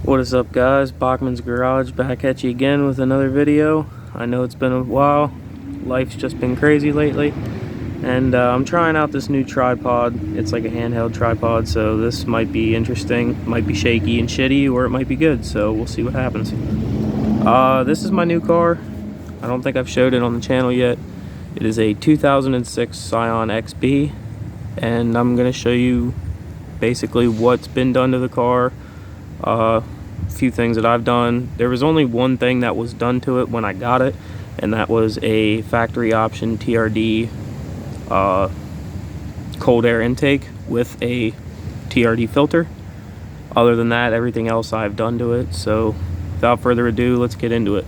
What is up, guys? Bachman's Garage back at you again with another video. I know it's been a while. Life's just been crazy lately, and I'm trying out this new tripod. It's like a handheld tripod, so this might be interesting. Might be shaky and shitty, or it might be good, so we'll see what happens. This is my new car. I don't think I've showed it on the channel yet. It is a 2006 Scion XB, and I'm going to show you basically what's been done to the car. A few things that I've done. There was only one thing that was done to it when I got it, and that was a factory option Trd cold air intake with a Trd filter. Other than that, everything else I've done to it. So without further ado, let's get into it.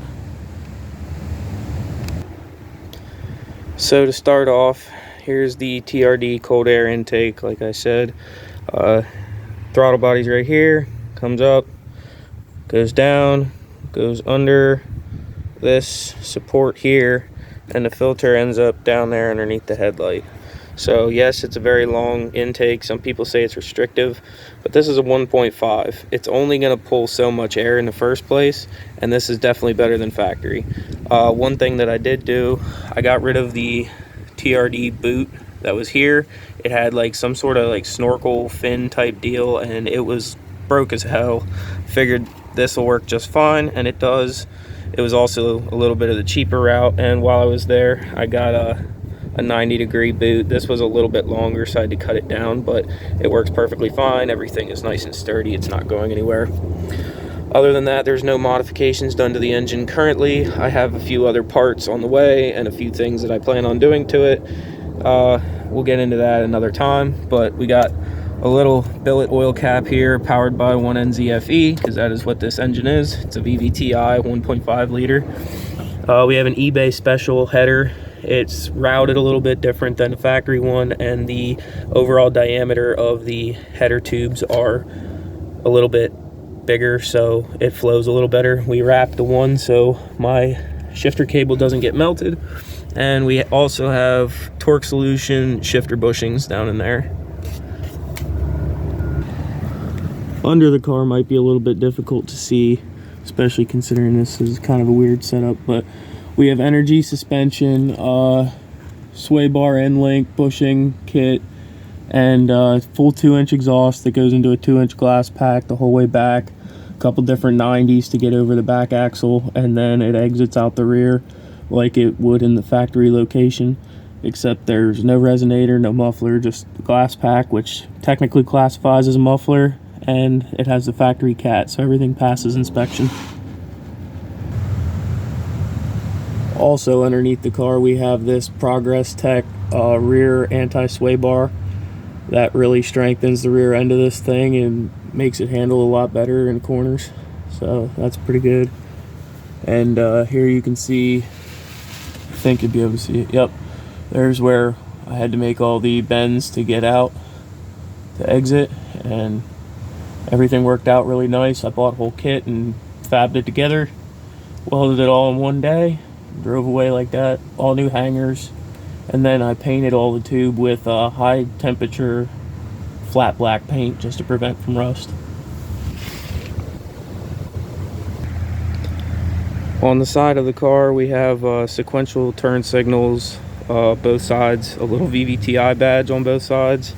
So to start off, here's the Trd cold air intake. Like I said, throttle body's right here, comes up, goes down, goes under this support here, and the filter ends up down there underneath the headlight. So yes, it's a very long intake. Some people say it's restrictive, but this is a 1.5. It's only going to pull so much air in the first place, and this is definitely better than factory. One thing that I did do, I got rid of the Trd boot that was here. It had like some sort of like snorkel fin type deal, and it was broke as hell. Figured this will work just fine, and it does. It was also a little bit of the cheaper route, and while I was there, I got a 90-degree boot. This was a little bit longer, so I had to cut it down, but it works perfectly fine. Everything is nice and sturdy. It's not going anywhere. Other than that, there's no modifications done to the engine currently. I have a few other parts on the way and a few things that I plan on doing to it. We'll get into that another time, but we got a little billet oil cap here powered by 1NZFE, because that is what this engine is. It's a VVTi 1.5 liter. We have an eBay special header. It's routed a little bit different than the factory one, and the overall diameter of the header tubes are a little bit bigger, so it flows a little better. We wrapped the one so my shifter cable doesn't get melted, and we also have torque solution shifter bushings down in there. Under the car might be a little bit difficult to see, especially considering this is kind of a weird setup, but we have energy suspension, sway bar end link bushing kit, and full 2-inch exhaust that goes into a 2-inch glass pack the whole way back. A couple different 90s to get over the back axle, and then it exits out the rear like it would in the factory location, except there's no resonator, no muffler, just the glass pack, which technically classifies as a muffler, and it has the factory cat, so everything passes inspection. Also underneath the car, we have this Progress Tech rear anti-sway bar that really strengthens the rear end of this thing and makes it handle a lot better in corners, so that's pretty good. And here you can see, I think you'll be able to see it, yep, there's where I had to make all the bends to get out to exit, and everything worked out really nice. I bought a whole kit and fabbed it together, welded it all in one day, drove away like that, all new hangers, and then I painted all the tube with high temperature flat black paint just to prevent from rust. On the side of the car, we have sequential turn signals, both sides, a little VVTi badge on both sides,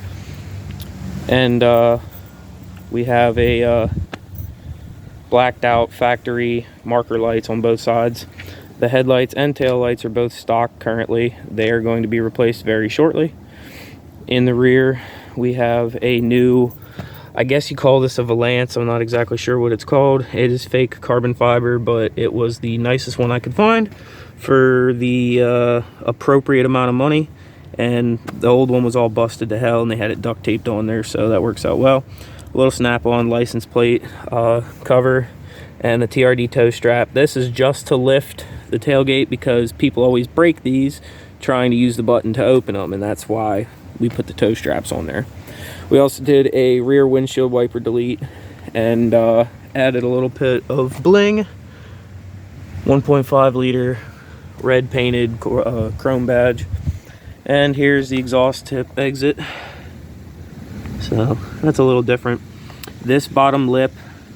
and we have a blacked out factory marker lights on both sides. The headlights and tail lights are both stock currently. They are going to be replaced very shortly. In the rear, we have a new, I guess you call this a Valance. I'm not exactly sure what it's called. It is fake carbon fiber, but it was the nicest one I could find for the appropriate amount of money. And the old one was all busted to hell, and they had it duct taped on there, so that works out well. A little snap-on license plate cover, and the Trd toe strap. This is just to lift the tailgate, because people always break these trying to use the button to open them, and that's why we put the toe straps on there. We also did a rear windshield wiper delete and added a little bit of bling. 1.5 liter red painted chrome badge, and here's the exhaust tip exit. So that's a little different. This bottom lip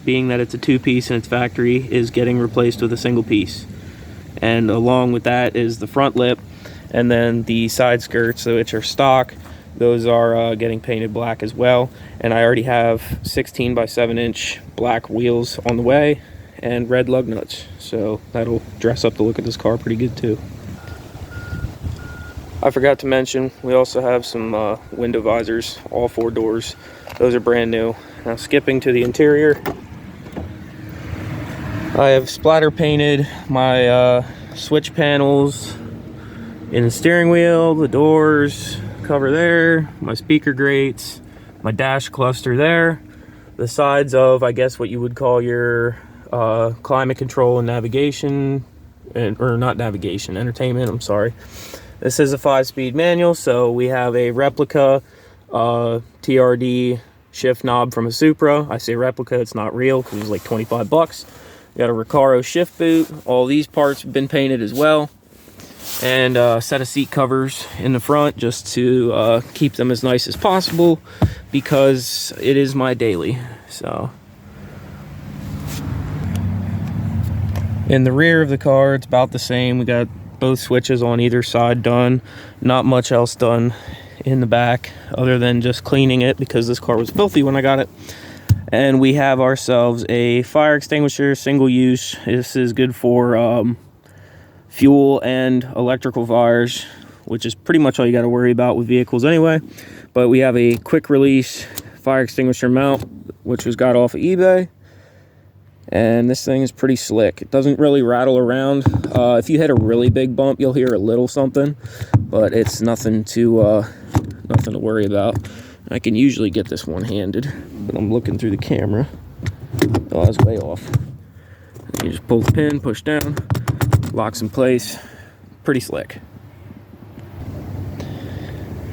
being that it's a two-piece and it's factory, is getting replaced with a single piece. And along with that is the front lip, and then the side skirts, which are stock. Those are getting painted black as well. And I already have 16 by 7 inch black wheels on the way and red lug nuts. So that'll dress up the look of this car pretty good too. I forgot to mention, we also have some window visors, all 4 doors. Those are brand new. Now skipping to the interior, I have splatter painted my switch panels in the steering wheel, the doors, cover there, my speaker grates, my dash cluster there, the sides of, I guess, what you would call your climate control and navigation, or not navigation, entertainment, I'm sorry. This is a 5-speed manual, so we have a replica TRD shift knob from a Supra. I say replica, it's not real because it was like 25 bucks. We got a Recaro shift boot. All these parts have been painted as well. And a set of seat covers in the front just to keep them as nice as possible because it is my daily. So in the rear of the car, it's about the same. We got both switches on either side done. Not much else done in the back other than just cleaning it because this car was filthy when I got it. And we have ourselves a fire extinguisher, single use. This is good for fuel and electrical fires, which is pretty much all you got to worry about with vehicles anyway. But we have a quick release fire extinguisher mount, which was got off of eBay. And this thing is pretty slick. It doesn't really rattle around. If you hit a really big bump, you'll hear a little something, but it's nothing to worry about. I can usually get this one-handed, but I'm looking through the camera. Oh, I was way off. You just pull the pin, push down, locks in place. Pretty slick.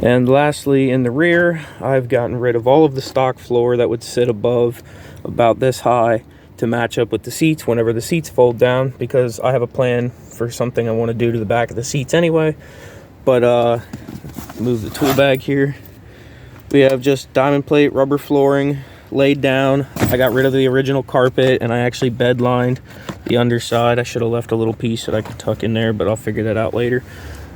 And lastly, in the rear, I've gotten rid of all of the stock floor that would sit above about this high to match up with the seats whenever the seats fold down, because I have a plan for something I want to do to the back of the seats anyway. But move the tool bag here. We have just diamond plate rubber flooring laid down. I got rid of the original carpet and I actually bed lined the underside. I should have left a little piece that I could tuck in there, but I'll figure that out later.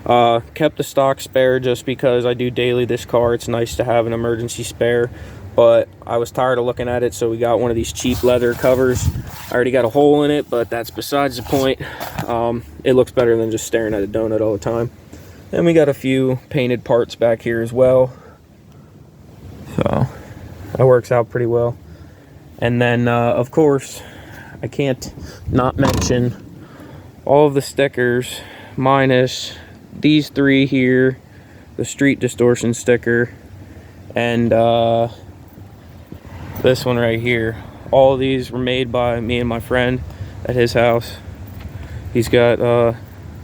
Kept the stock spare just because I do daily this car. It's nice to have an emergency spare, but I was tired of looking at it, so we got one of these cheap leather covers. I already got a hole in it, but that's besides the point. It looks better than just staring at a donut all the time. And we got a few painted parts back here as well, so that works out pretty well. And then of course I can't not mention all of the stickers minus these 3 here, the street distortion sticker, and this one right here. All of these were made by me and my friend at his house. He's got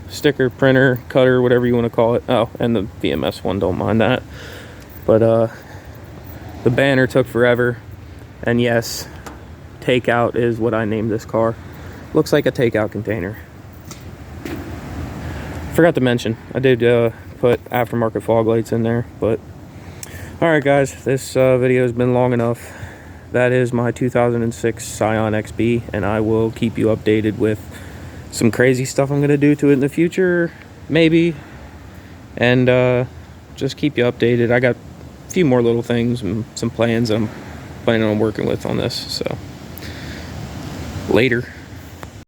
sticker printer, cutter, whatever you want to call it. Oh, and the VMS one, don't mind that. But the banner took forever, and yes, takeout is what I named this car. Looks like a takeout container. Forgot to mention, I did put aftermarket fog lights in there, but alright guys, this video has been long enough. That is my 2006 Scion XB, and I will keep you updated with some crazy stuff I'm going to do to it in the future, maybe, and just keep you updated. I got a few more little things and some plans I'm planning on working with on this, so later.